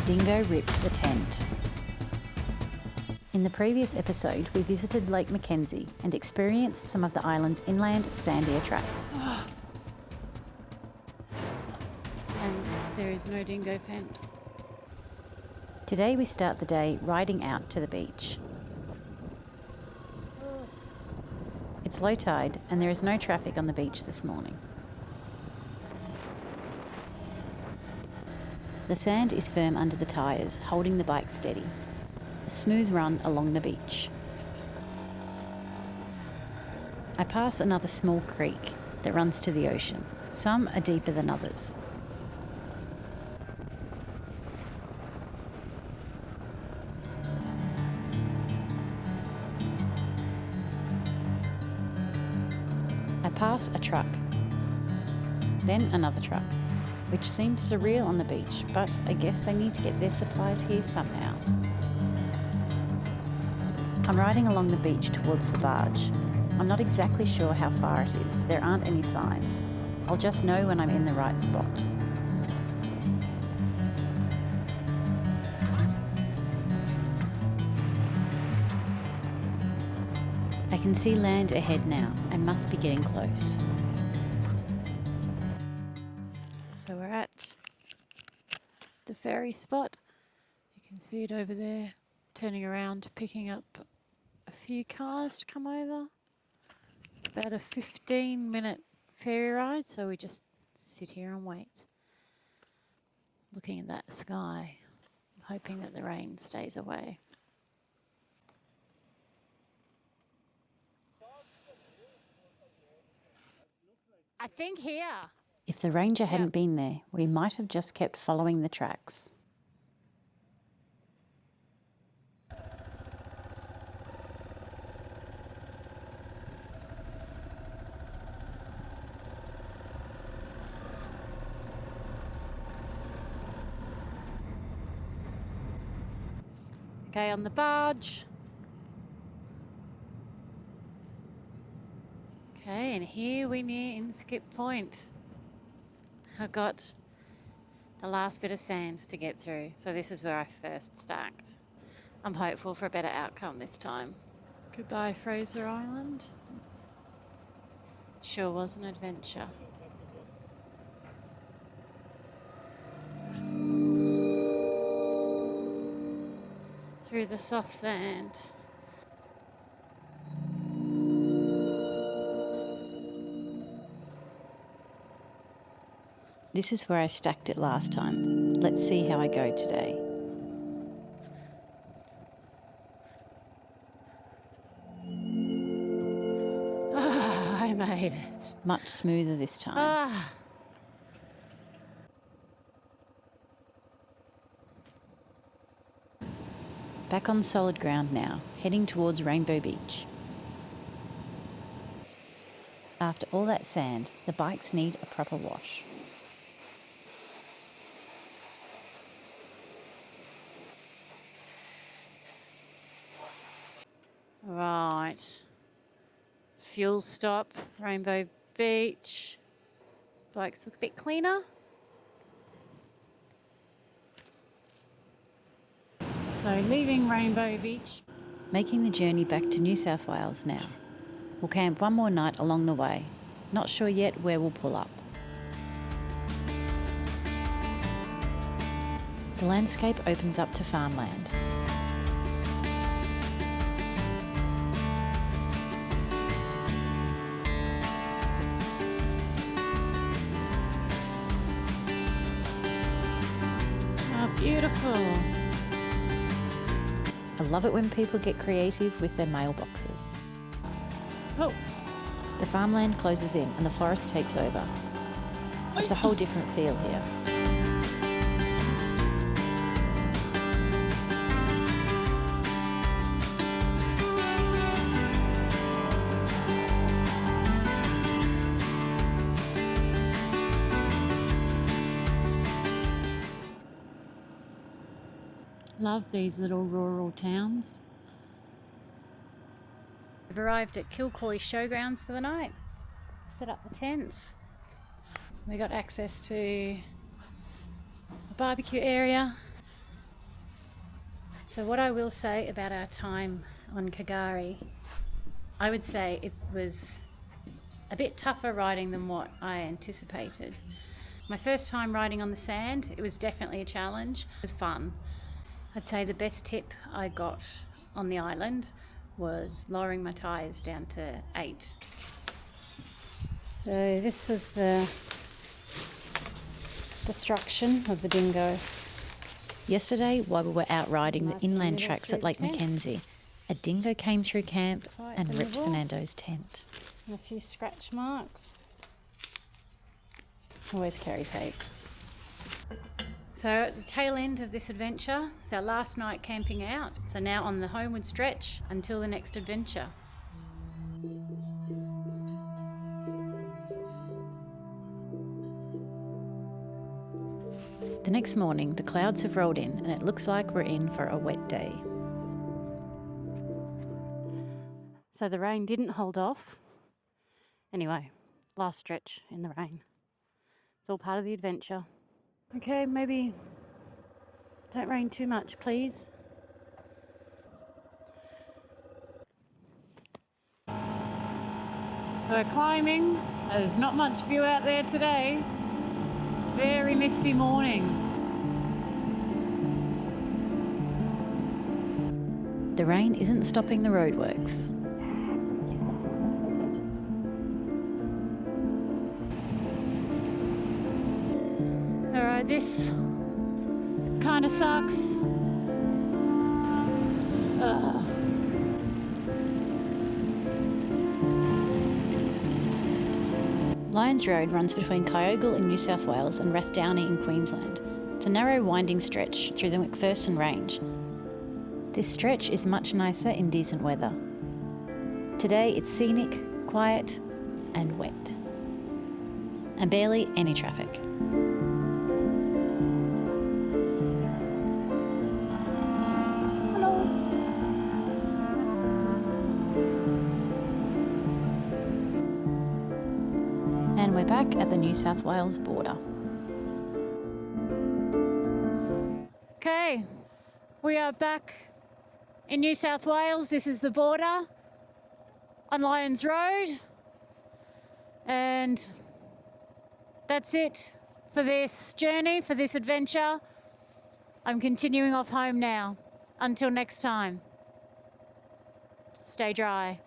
dingo ripped the tent. In the previous episode, we visited Lake McKenzie and experienced some of the island's inland sand air tracks. And there is no dingo fence. Today we start the day riding out to the beach. It's low tide and there is no traffic on the beach this morning. The sand is firm under the tyres, holding the bike steady. A smooth run along the beach. I pass another small creek that runs to the ocean. Some are deeper than others. I pass a truck, then another truck, which seems surreal on the beach, but I guess they need to get their supplies here somehow. I'm riding along the beach towards the barge. I'm not exactly sure how far it is. There aren't any signs. I'll just know when I'm in the right spot. I can see land ahead now. I must be getting close. So we're at the ferry spot. You can see it over there, turning around, picking up a few cars to come over. It's about a 15-minute ferry ride, so we just sit here and wait, looking at that sky, hoping that the rain stays away. I think here. If the ranger hadn't been there, we might have just kept following the tracks. Okay, on the barge. Okay, and here we're near Inskip Point. I've got the last bit of sand to get through, so this is where I first stacked. I'm hopeful for a better outcome this time. Goodbye, Fraser Island. This sure was an adventure. Through the soft sand. This is where I stacked it last time. Let's see how I go today. I made it. Much smoother this time. Back on solid ground now, heading towards Rainbow Beach. After all that sand, the bikes need a proper wash. Right. Fuel stop, Rainbow Beach. Bikes look a bit cleaner. So leaving Rainbow Beach. Making the journey back to New South Wales now. We'll camp one more night along the way. Not sure yet where we'll pull up. The landscape opens up to farmland. Oh, beautiful. I love it when people get creative with their mailboxes. Oh. The farmland closes in and the forest takes over. It's a whole different feel here. Love these little rural towns. We've arrived at Kilcoy Showgrounds for the night. Set up the tents. We got access to a barbecue area So what I will say about our time on Kagari, I would say it was a bit tougher riding than what I anticipated. My first time riding on the sand, it was definitely a challenge. It was fun. I'd say the best tip I got on the island was lowering my tyres down to 8. So this was the destruction of the dingo. Yesterday, while we were out riding the inland tracks at Lake McKenzie, a dingo came through camp and ripped Fernando's tent. And a few scratch marks. Always carry tape. So at the tail end of this adventure, it's our last night camping out. So now on the homeward stretch until the next adventure. The next morning, the clouds have rolled in and it looks like we're in for a wet day. So the rain didn't hold off. Anyway, last stretch in the rain. It's all part of the adventure. Okay, maybe don't rain too much, please. We're climbing. There's not much view out there today. Very misty morning. The rain isn't stopping the roadworks. Alright, this kind of sucks. Lyons Road runs between Kyogle in New South Wales and Rathdowney in Queensland. It's a narrow winding stretch through the McPherson Range. This stretch is much nicer in decent weather. Today it's scenic, quiet and wet. And barely any traffic. And we're back at the New South Wales border. Okay, we are back in New South Wales. This is the border on Lyons Road. And that's it for this journey, for this adventure. I'm continuing off home now. Until next time, stay dry.